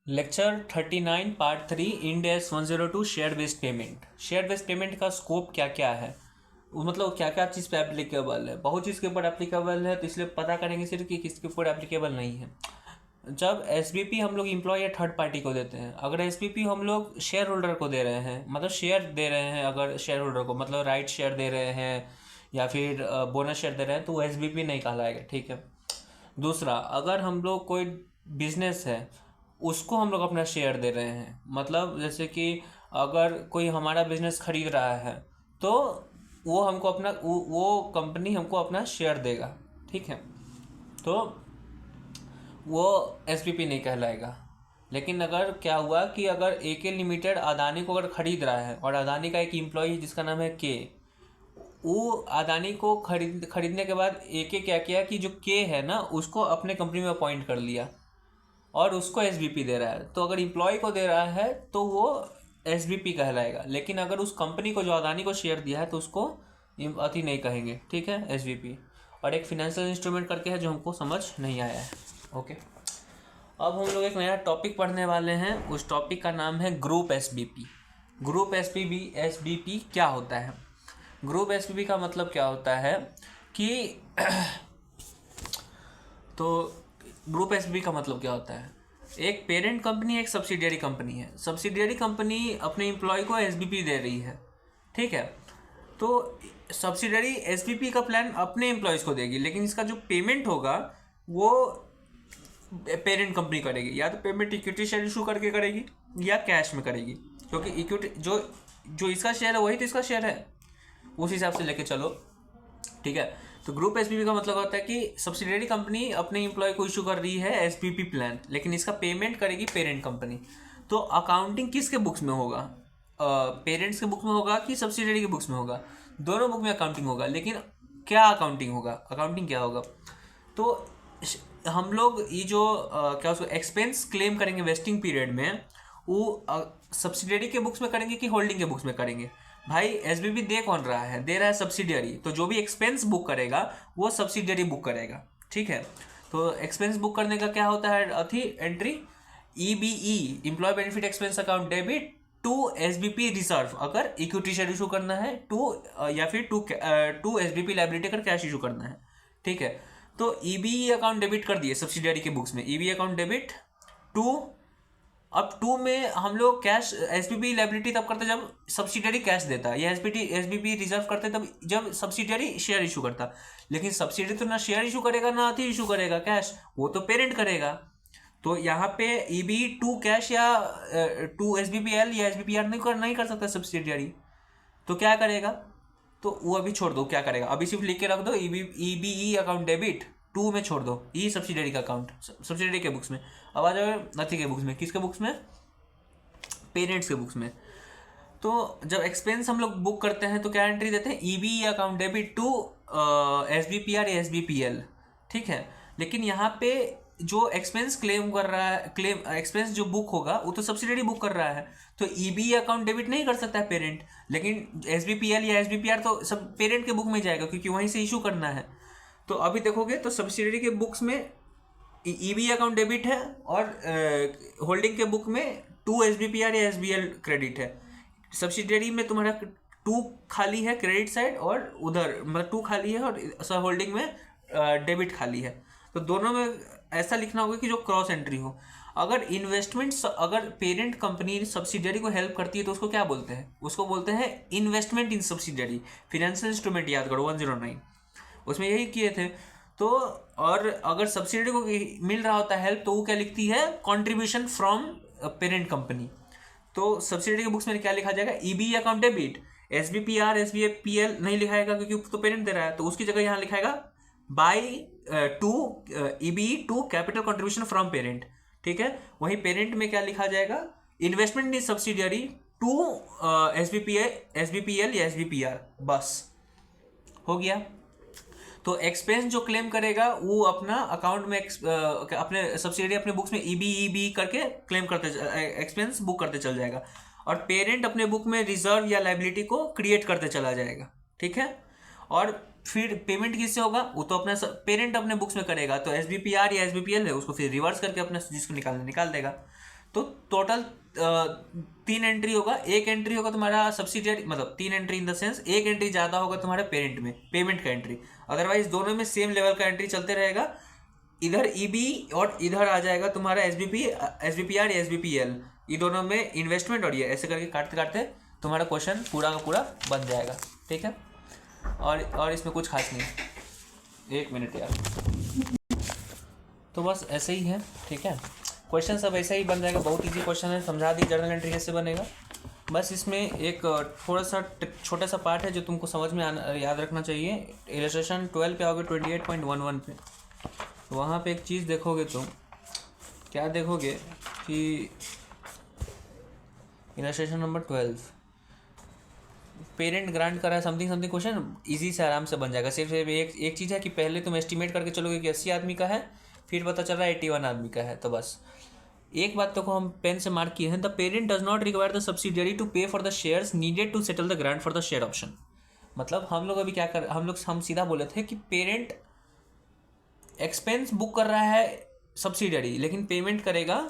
Lecture 39 part 3 end S 102 share based payment. Share based payment का scope क्या क्या है, मतलब क्या क्या चीज़ पे एप्लीकेबल है। बहुत चीज़ के ऊपर एप्लीकेबल है, तो इसलिए पता करेंगे सिर्फ कि किसके ऊपर एप्लीकेबल नहीं है। जब एसबीपी हम लोग इम्प्लॉय या थर्ड पार्टी को देते हैं, अगर एसबीपी हम लोग शेयर होल्डर को दे रहे हैं, मतलब शेयर दे रहे हैं, अगर शेयर होल्डर को मतलब राइट शेयर दे रहे हैं या फिर बोनस शेयर दे रहे हैं, तो वो एसबीपी नहीं कहलाएगा। ठीक है। दूसरा, अगर हम लोग कोई बिजनेस है उसको हम लोग अपना शेयर दे रहे हैं, मतलब जैसे कि अगर कोई हमारा बिजनेस खरीद रहा है तो वो हमको अपना वो कंपनी हमको अपना शेयर देगा। ठीक है। तो वो एसपीपी नहीं कहलाएगा। लेकिन अगर क्या हुआ कि अगर एके लिमिटेड अदानी को अगर खरीद रहा है और अदानी का एक एम्प्लॉय जिसका नाम है के, वो अदानी को खरीदने के बाद एके क्या किया कि जो के है ना उसको अपने कंपनी में अपॉइंट कर लिया और उसको एसबीपी दे रहा है। तो अगर इम्प्लॉय को दे रहा है तो वो एसबीपी कहलाएगा। लेकिन अगर उस कंपनी को जो अदानी को शेयर दिया है तो उसको अति नहीं कहेंगे। ठीक है, एसबीपी। और एक फिनेंशियल इंस्ट्रूमेंट करके है जो हमको समझ नहीं आया है। ओके, अब हम लोग एक नया टॉपिक पढ़ने वाले हैं। उस टॉपिक का नाम है ग्रुप एसबीपी। ग्रुप एसबीपी क्या होता है? ग्रुप एसबीपी का मतलब क्या होता है कि तो ग्रुप एसबीपी का मतलब क्या होता है? एक पेरेंट कंपनी एक सब्सिडियरी कंपनी है। सब्सिडियरी कंपनी अपने एम्प्लॉय को एसबीपी दे रही है। ठीक है। तो सब्सिडियरी एसबीपी का प्लान अपने एम्प्लॉयज़ को देगी, लेकिन इसका जो पेमेंट होगा वो पेरेंट कंपनी करेगी। या तो पेमेंट इक्विटी शेयर इशू करके करेगी या कैश में करेगी, क्योंकि इक्विटी जो जो इसका शेयर है वही तो इसका शेयर है, उस हिसाब से लेके चलो। ठीक है। तो ग्रुप एसपीपी का मतलब होता है कि सब्सिडियरी कंपनी अपने एम्प्लॉय को इशू कर रही है एसपीपी प्लान, लेकिन इसका पेमेंट करेगी पेरेंट कंपनी। तो अकाउंटिंग किसके बुक्स में होगा? पेरेंट्स के बुक में होगा कि सब्सिडियरी के बुक्स में होगा? दोनों बुक में अकाउंटिंग होगा। लेकिन क्या अकाउंटिंग होगा? अकाउंटिंग क्या होगा? तो हम लोग ये जो क्या उसको एक्सपेंस क्लेम करेंगे वेस्टिंग पीरियड में, वो सब्सिडियरी के बुक्स में करेंगे कि होल्डिंग के बुक्स में करेंगे? भाई एसबीपी दे कौन रहा है? दे रहा है सब्सिडियरी। तो जो भी एक्सपेंस बुक करेगा वो सब्सिडियरी बुक करेगा। ठीक है। तो एक्सपेंस बुक करने का क्या होता है? अथी entry EBE, employ benefit expense account debit to SBP reserve अगर इक्विटी शेयर इशू करना है, टू या फिर टू एसबीपी लाइबिलिटी अगर कैश इशू करना है। ठीक है। तो ईबीई अकाउंट डेबिट कर दिए सब्सिडियरी के बुक्स में, ईबीई अकाउंट डेबिट टू। अब टू में हम लोग कैश एसबीपी लाइबिलिटी तब करते जब सब्सिडियरी कैश देता, या एसबीपी रिजर्व करते तब जब सब्सिडियरी शेयर इशू करता। लेकिन सब्सिडियरी तो ना शेयर इशू करेगा ना अथी इशू करेगा कैश, वो तो पेरेंट करेगा। तो यहाँ पे ईबी टू कैश या टू एसबीपीएल या एसबीपीआर नहीं कर सकता सब्सिडियरी। तो क्या करेगा? तो वो अभी छोड़ दो, क्या करेगा अभी सिर्फ लिख के रख दो ईबीई अकाउंट डेबिट टू में छोड़ दो ई सब्सिडियरी का अकाउंट सब्सिडियरी के बुक्स में। अब आ जाओ नथी के बुक्स में, किसके बुक्स में? पेरेंट्स के बुक्स में। तो जब एक्सपेंस हम लोग बुक करते हैं तो क्या एंट्री देते हैं? ईबीई अकाउंट डेबिट टू एसबीपीआर या एसबीपीएल। ठीक है। लेकिन यहाँ पे जो एक्सपेंस क्लेम कर रहा है, क्लेम एक्सपेंस जो बुक होगा वो तो सब्सिडियरी बुक कर रहा है, तो ईबीई अकाउंट डेबिट नहीं कर सकता है पेरेंट। लेकिन एसबीपीएल या एसबीपीआर तो सब पेरेंट के बुक में जाएगा क्योंकि वहीं से इशू करना है। तो अभी देखोगे तो सब्सिडियरी के बुक्स में ईबीई अकाउंट डेबिट है और होल्डिंग के बुक में टू एसबीपीआर या एसबीएल क्रेडिट है। सब्सिडियरी में तुम्हारा टू खाली है क्रेडिट साइड, और उधर मतलब टू खाली है और होल्डिंग में डेबिट खाली है। तो दोनों में ऐसा लिखना होगा कि जो क्रॉस एंट्री हो। अगर इन्वेस्टमेंट, अगर पेरेंट कंपनी सब्सिडियरी को हेल्प करती है तो उसको क्या बोलते हैं? उसको बोलते हैं investment in subsidiary. Financial instrument याद करो 109, उसमें यही किए थे। तो और अगर सब्सिडी को मिल रहा होता है हेल्प तो वो क्या लिखती है? Contribution from parent company. तो सब्सिडी के बुक्स में क्या लिखा जाएगा? ईबी अकाउंट डेबिट एसबीपीआर एसबीपीएल नहीं लिखाएगा क्योंकि तो पेरेंट दे रहा है, तो उसकी जगह यहाँ लिखाएगा by to EB to capital contribution from parent. ठीक है। वहीं पेरेंट में क्या लिखा जाएगा? Investment in subsidiary to SBPL या एसबीपीआर। बस हो गया। तो एक्सपेंस जो क्लेम करेगा वो अपना अकाउंट में अपने सब्सिडी अपने बुक्स में ईबी करके क्लेम करते एक्सपेंस बुक करते चल जाएगा, और पेरेंट अपने बुक में रिजर्व या लाइबिलिटी को क्रिएट करते चला जाएगा। ठीक है। और फिर पेमेंट किससे होगा? वो तो अपना पेरेंट अपने बुक्स में करेगा, तो एसबीपीआर या एसबीपीएल है उसको फिर रिवर्स करके अपने जिसको निकाल देगा। तो टोटल 3 एंट्री होगा। एक एंट्री होगा तुम्हारा सब्सिडियरी, मतलब 3 एंट्री इन द सेंस एक एंट्री ज़्यादा होगा तुम्हारे पेरेंट में, पेमेंट का एंट्री। अदरवाइज दोनों में सेम लेवल का एंट्री चलते रहेगा। इधर ईबी और इधर आ जाएगा तुम्हारा एसबीपी, एसबीपीआर, एसबीपीएल, ये दोनों में इन्वेस्टमेंट, और ये ऐसे करके काटते काटते तुम्हारा क्वेश्चन पूरा का पूरा बन जाएगा। ठीक है, और इसमें कुछ खास नहीं। 1 मिनट यार। तो बस ऐसे ही है। ठीक है, क्वेश्चन सब ऐसे ही बन जाएगा, बहुत इजी क्वेश्चन है, समझा दी जर्नल एंट्री कैसे बनेगा। बस इसमें एक थोड़ा सा छोटा सा पार्ट है जो तुमको समझ में याद रखना चाहिए। इलस्ट्रेशन 12 पे आओगे 28.11 पे, वहाँ पे एक चीज़ देखोगे तुम, क्या देखोगे कि इलस्ट्रेशन नंबर 12 पेरेंट ग्रांट करा है समथिंग समथिंग, क्वेश्चन इजी से आराम से बन जाएगा। सिर्फ एक चीज़ है कि पहले तुम एस्टिमेट करके चलोगे कि 80 आदमी का है, फिर पता चल रहा है 81 आदमी का है। तो बस एक बात तो को हम पेन से मार्क किए हैं, the parent does not require the subsidiary to pay for the shares needed to settle the grant for the share option. मतलब हम लोग अभी क्या कर, हम सीधा बोले थे कि पेरेंट एक्सपेंस बुक कर रहा है सब्सिडियरी, लेकिन पेमेंट करेगा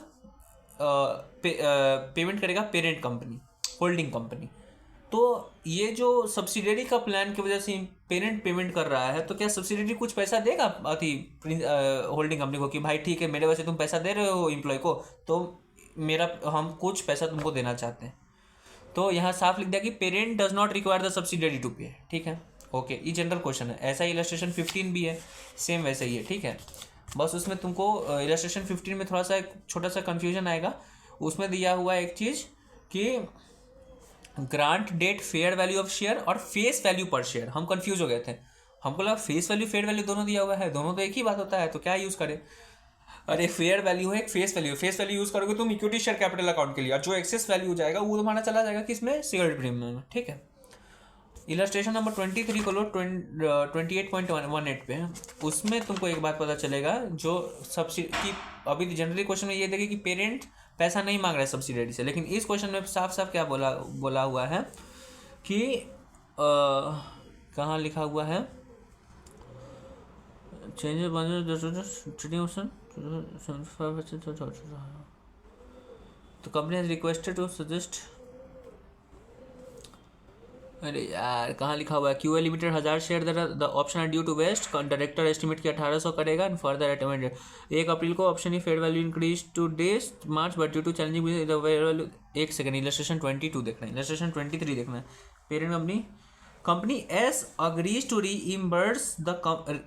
पेरेंट कंपनी, होल्डिंग कंपनी। तो ये जो सब्सिडियरी का प्लान की वजह से पेरेंट पेमेंट कर रहा है, तो क्या सब्सिडियरी कुछ पैसा देगा अथी होल्डिंग कंपनी को कि भाई ठीक है मेरे वजह से तुम पैसा दे रहे हो एम्प्लॉय को, तो हम कुछ पैसा तुमको देना चाहते हैं। तो यहाँ साफ लिख दिया कि parent does not require the subsidiary to pay. ठीक है, ओके, ये जनरल क्वेश्चन है। ऐसा ही इलस्ट्रेशन 15 भी है, सेम वैसे ही है। ठीक है, बस उसमें तुमको इलस्ट्रेशन 15 में थोड़ा सा एक छोटा सा कन्फ्यूजन आएगा। उसमें दिया हुआ एक चीज़ कि grant date, fair value of share और फेस वैल्यू पर शेयर। हम कंफ्यूज हो गए थे, हमको लगा फेस वैल्यू फेयर वैल्यू दोनों दिया हुआ है, दोनों तो एक ही बात होता है, तो क्या यूज़ करें। अरे फेयर वैल्यू है, एक face value. Face value use करोगे तुम इक्विटी शेयर कैपिटल अकाउंट के लिए, और जो एक्सेस वैल्यू हो जाएगा वो तुम्हारा चला जाएगा किसमें, शेयर प्रीमियम में। ठीक है, इलस्ट्रेशन नंबर 23 को लो 28.18 पे, उसमें तुमको एक बात पता चलेगा जो सब्सिडी की, अभी जनरली क्वेश्चन में ये देखे कि पेरेंट पैसा नहीं मांग रहा है सब्सिडियरी से, लेकिन इस क्वेश्चन में साफ साफ क्या बोला हुआ है कि कहाँ लिखा हुआ है, तो company has requested to suggest, अरे यार कहाँ लिखा हुआ है, QA limited 1000 share the option are due to vest, director estimate की 1800 करेगा एंड फर्दर एटमेंडेड 1 अप्रैल को ऑप्शन ही fair value increase to days March but due to challenging value. एक सेकंड, इलस्ट्रेशन 22 देखना है, इलस्ट्रेशन 23 देखना है। Parent company S agrees to reimburse the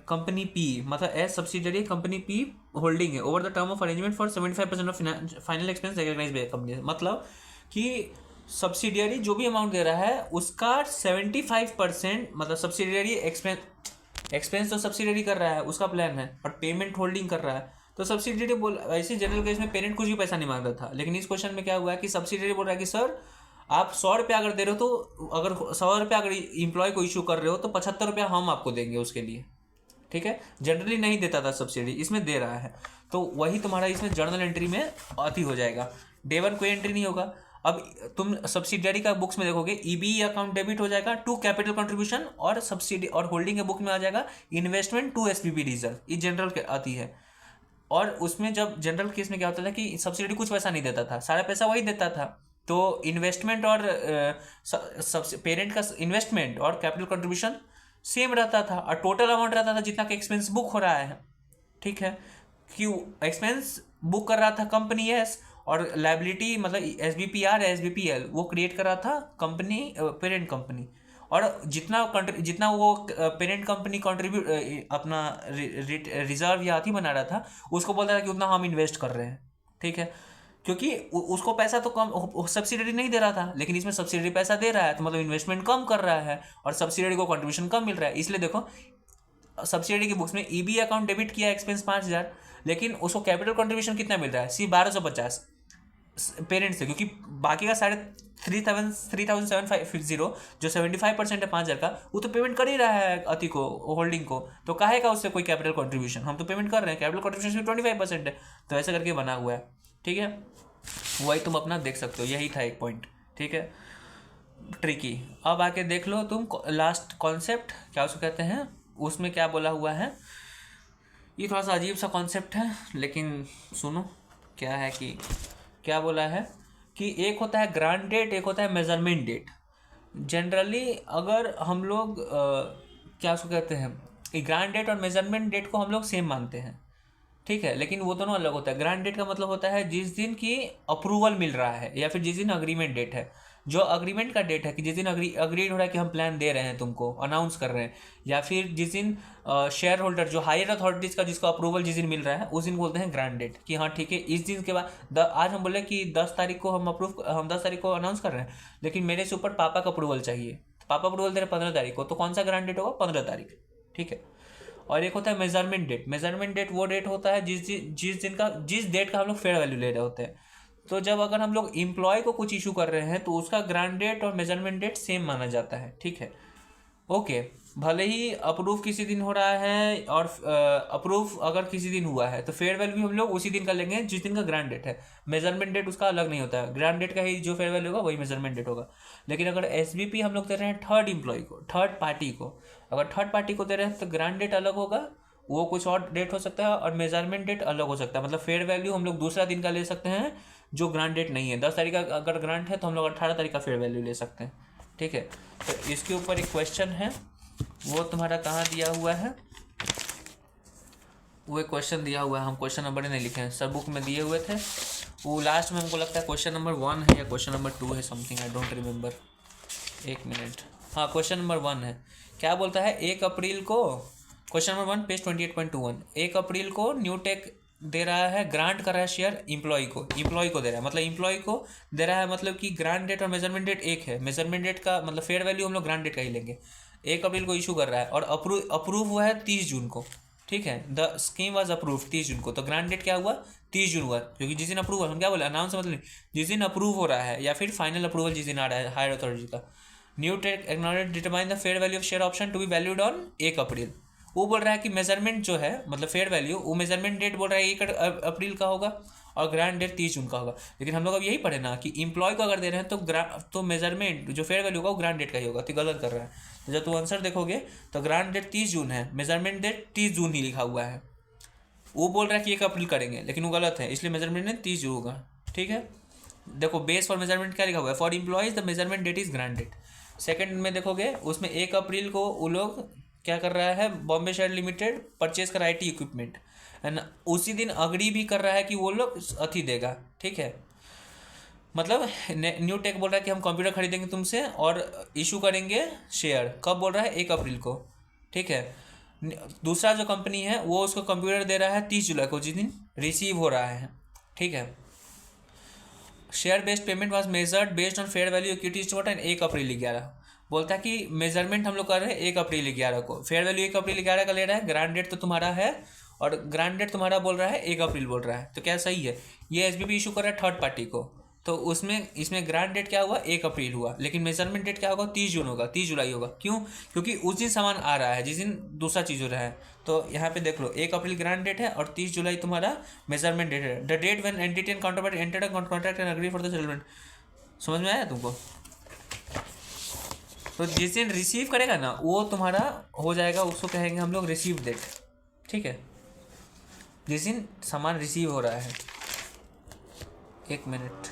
company P, मतलब S subsidiary company P holding है over the term of arrangement for 75% of final expense recognise by company. मतलब कि subsidiary जो भी अमाउंट दे रहा है उसका 75%, मतलब सब्सिडियरी एक्सपेंस तो सब्सिडियरी कर रहा है, उसका प्लान है, और पेमेंट होल्डिंग कर रहा है। तो सब्सिडियरी बोल, ऐसे जनरल केस में पेरेंट कुछ भी पैसा नहीं मांग रहा था, लेकिन इस क्वेश्चन में क्या हुआ है कि सब्सिडियरी बोल रहा है कि सर आप 100 रुपया अगर दे रहे हो, तो अगर 100 रुपया अगर इम्प्लॉय को इशू कर रहे हो तो 75 रुपया हम आपको देंगे उसके लिए। ठीक है, जनरली नहीं देता था सब्सिडी, इसमें दे रहा है, तो वही तुम्हारा इसमें जर्नल एंट्री में अति हो जाएगा। डे 1 कोई एंट्री नहीं होगा। अब तुम सब्सिडियरी का बुक्स में देखोगे ईबी अकाउंट डेबिट हो जाएगा टू कैपिटल कंट्रीब्यूशन, और सब्सिडी और होल्डिंग के बुक में आ जाएगा इन्वेस्टमेंट टू एसपीपी रिजर्व, ये जनरल के आती है। और उसमें जब जनरल केस में क्या होता था कि सब्सिडी कुछ पैसा नहीं देता था, सारा पैसा वही देता था, तो इन्वेस्टमेंट और पेरेंट का इन्वेस्टमेंट और कैपिटल कंट्रीब्यूशन सेम रहता था, और टोटल अमाउंट रहता था जितना का एक्सपेंस बुक हो रहा है। ठीक है, क्यों एक्सपेंस बुक कर रहा था कंपनी एस, और लाइबिलिटी मतलब एसबीपीआर एसबीपीएल वो क्रिएट कर रहा था कंपनी, पेरेंट कंपनी। और जितना वो पेरेंट कंपनी कंट्रीब्यूट अपना रिजर्व या अथी बना रहा था, उसको बोलता था कि उतना हम इन्वेस्ट कर रहे हैं। ठीक है, क्योंकि उसको पैसा तो कम सब्सिडी नहीं दे रहा था, लेकिन इसमें सब्सिडी पैसा दे रहा है, तो मतलब इन्वेस्टमेंट कम कर रहा है और सब्सिडी को कंट्रीब्यूशन कम मिल रहा है। इसलिए देखो सब्सिडी की बुक्स में ईबी अकाउंट डेबिट किया एक्सपेंस 5000, लेकिन उसको कैपिटल कंट्रीब्यूशन कितना मिल रहा है, सिर्फ 1250 पेरेंट से, क्योंकि बाकी का 3750 जो 75% है 5000 का, वो तो पेमेंट कर ही रहा है अति को, होल्डिंग को, तो काहे का उससे कोई कैपिटल कंट्रीब्यूशन, हम तो पेमेंट कर रहे हैं, कैपिटल कंट्रीब्यूशन 25% है, तो ऐसा करके बना हुआ है। ठीक है, वही तुम अपना देख सकते हो, यही था एक पॉइंट। ठीक है, ट्रिकी। अब आके देख लो तुम लास्ट कॉन्सेप्ट क्या उसको कहते हैं, उसमें क्या बोला हुआ है। ये थोड़ा सा अजीब सा कॉन्सेप्ट है, लेकिन सुनो क्या है कि क्या बोला है कि एक होता है ग्रांट डेट, एक होता है मेजरमेंट डेट। जनरली अगर हम लोग क्या उसको कहते हैं, ग्रांट डेट और मेजरमेंट डेट को हम लोग सेम मानते हैं, ठीक है, लेकिन वो दोनों अलग होता है। ग्रांट डेट का मतलब होता है जिस दिन की अप्रूवल मिल रहा है, या फिर जिस दिन अग्रीमेंट डेट है, जो अग्रीमेंट का डेट है कि जिस दिन अग्रीड हो रहा है कि हम प्लान दे रहे हैं तुमको, अनाउंस कर रहे हैं, या फिर जिस दिन शेयर होल्डर जो हायर अथॉरिटीज़ का जिसको अप्रूवल जिस दिन मिल रहा है उस दिन बोलते हैं ग्रांट डेट, कि हाँ ठीक है इस दिन के बाद आज हम बोले कि 10 तारीख को हम 10 तारीख को अनाउंस कर रहे हैं, लेकिन मेरे से ऊपर पापा का अप्रूवल चाहिए, तो पापा अप्रूवल दे रहे 15 तारीख को, तो कौन सा ग्रांट डेट होगा? 15 तारीख, ठीक है। और एक होता है मेजरमेंट डेट। मेजरमेंट डेट वो डेट होता है जिस डेट का हम लोग फेयर वैल्यू ले रहे होते हैं। तो जब अगर हम लोग इम्प्लॉय को कुछ इशू कर रहे हैं तो उसका ग्रांट डेट और मेजरमेंट डेट सेम माना जाता है, ठीक है, ओके। भले ही अप्रूव किसी दिन हो रहा है और अप्रूव अगर किसी दिन हुआ है तो फेयर वैल्यू भी हम लोग उसी दिन का लेंगे जिस दिन का ग्रांट डेट है। मेजरमेंट डेट उसका अलग नहीं होता है, ग्रांट डेट का ही जो फेयर वैल्यू होगा वही मेजरमेंट डेट होगा। लेकिन अगर एसबीपी हम लोग दे रहे हैं थर्ड इम्प्लॉय को, थर्ड पार्टी को, अगर थर्ड पार्टी को दे रहे हैं तो ग्रांट डेट अलग होगा, वो कुछ और डेट हो सकता है, और मेजरमेंट डेट अलग हो सकता है। मतलब फेयर वैल्यू हम लोग दूसरा दिन का ले सकते हैं जो ग्रांट डेट नहीं है। 10 तारीख का अगर ग्रांट है तो हम लोग 18 तारीख का फेयर वैल्यू ले सकते हैं, ठीक है। तो इसके ऊपर एक क्वेश्चन है, वो तुम्हारा कहाँ दिया हुआ है, वो एक क्वेश्चन दिया हुआ है, हम क्वेश्चन नंबर नहीं लिखे हैं, सब बुक में दिए हुए थे। वो लास्ट में हमको लगता है क्वेश्चन नंबर 1 है या क्वेश्चन नंबर 2 है, समथिंग आई डोंट रिमेंबर, एक मिनट। हाँ क्वेश्चन नंबर 1 है। क्या बोलता है, 1 अप्रैल को, क्वेश्चन नंबर 1 पेज 28.21, 1 अप्रैल को न्यूटेक दे रहा है, ग्रांट कर रहा है शेयर इम्प्लॉय को दे रहा है, मतलब इम्प्लॉय को दे रहा है, मतलब कि ग्रांट डेट और मेजरमेंट डेट एक है। मेजरमेंट डेट का मतलब फेयर वैल्यू हम लोग ग्रांट डेट का ही लेंगे। 1 अप्रैल को इशू कर रहा है और अप्रूव हुआ है 30 जून को, ठीक है, द स्कीम वाज अप्रूव 30 जून को, तो ग्रांट डेट क्या हुआ? 30 जून हुआ, क्योंकि जिस दिन अप्रूव हुआ, हम क्या बोले, अनाउंस मतलब जिस दिन अप्रूव हो रहा है या फिर फाइनल अप्रूवल जिस दिन आ रहा है हायर अथॉरिटी का। New tech acknowledge determine the fair value of share option to be valued on 1 April. वो बोल रहा है कि मेजरमेंट जो है मतलब फेयर वैल्यू, वो मेजरमेंट डेट बोल रहा है 1 अप्रैल का होगा और ग्रांट डेट 30 जून का होगा। लेकिन हम लोग अब यही पढ़े ना कि इम्प्लॉय को अगर दे रहे हैं तो मेजरमेंट जो फेयर वैल्यू होगा वो ग्रांट डेट का ही होगा, तो गलत कर रहा है। तो जब तू आंसर देखोगे तो ग्रांट डेट 30 जून है, मेजरमेंट डेट 30 जून ही लिखा हुआ है। वो बोल रहा है कि 1 अप्रैल करेंगे, लेकिन वो गलत है, इसलिए मेजरमेंट डेट 30 जून होगा, ठीक है। देखो बेस फॉर मेजरमेंट क्या लिखा हुआ है, for employees the measurement date is grant date. Second में देखोगे उसमें 1 अप्रैल को वो लोग क्या कर रहा है, बॉम्बे शेयर लिमिटेड परचेज कर IT इक्विपमेंट, एंड उसी दिन अग्री भी कर रहा है कि वो लोग अथी देगा, ठीक है। मतलब न्यू टेक बोल रहा है कि हम कंप्यूटर खरीदेंगे तुमसे और इशू करेंगे शेयर, कब बोल रहा है? 1 अप्रैल को, ठीक है। दूसरा जो कंपनी है वो उसको कंप्यूटर दे रहा है 30 जुलाई को, जिस दिन रिसीव हो रहा है, ठीक है। Share based payment was measured based on fair value equity stock and 1 अप्रैल 11। बोलता है कि मेजरमेंट हम लोग कर रहे हैं 1 अप्रैल 11 को, फेयर वैल्यू 1 अप्रैल 11 का ले रहा है, ग्रांट डेट तो तुम्हारा है और ग्रांट डेट तुम्हारा बोल रहा है 1 अप्रैल बोल रहा है, तो क्या सही है? ये एसबीपी इशू कर रहा है थर्ड पार्टी को, तो उसमें इसमें ग्रांट डेट क्या हुआ? 1 अप्रैल हुआ, लेकिन मेजरमेंट डेट क्या होगा? 30 जून होगा, 30 जुलाई होगा। क्यों? क्योंकि उस दिन सामान आ रहा है जिस दिन दूसरा चीज़ हो रहा है। तो यहाँ पे देख लो 1 अप्रैल ग्रांट डेट है और 30 जुलाई तुम्हारा मेजरमेंट डेट है। The date when entity and counterparty entered a contract and agree for the settlement. समझ में आया तुमको? तो जिस दिन रिसीव करेगा ना वो तुम्हारा हो जाएगा, उसको कहेंगे हम लोग रिसीव डेट, ठीक है, जिस दिन सामान रिसीव हो रहा है। एक मिनट,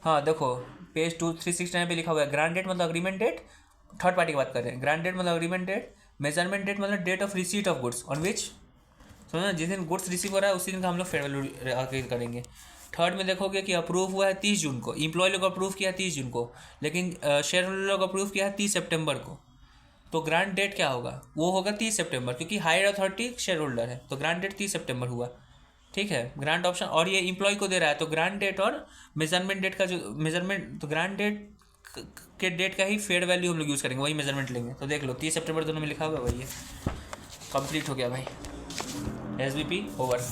हाँ देखो पेज 2369 पे लिखा हुआ है, ग्रांट डेट मतलब अग्रीमेंट डेट, थर्ड पार्टी की बात कर रहे हैं। ग्रांट डेट मतलब अग्रीमेंट डेट, मेजरमेंट डेट मतलब date of receipt of goods on which, समझना, जिस दिन गुड्स रिसीव हो रहा है उसी दिन का हम लोग फेयर वैल्यू करेंगे। थर्ड में देखोगे कि अप्रूव हुआ है 30 जून को, इम्प्लॉय लोग अप्रूव किया 30 जून को, लेकिन शेयर होल्डर लोग अप्रूव किया है 30 सितंबर को, तो ग्रांट डेट क्या होगा? वो होगा 30 सितंबर, क्योंकि हायर अथॉरिटी शेयर होल्डर है, तो ग्रांट डेट 30 सितंबर हुआ, ठीक है। ग्रांट ऑप्शन, और ये इम्प्लॉय को दे रहा है तो ग्रांट डेट और मेजरमेंट डेट का जो मेजरमेंट, तो ग्रांट डेट के डेट का ही फेयर वैल्यू हम लोग यूज़ करेंगे, वही मेजरमेंट लेंगे। तो देख लो 30 सितंबर दोनों में लिखा हुआ, वही है। कंप्लीट हो गया भाई, एसबीपी ओवर।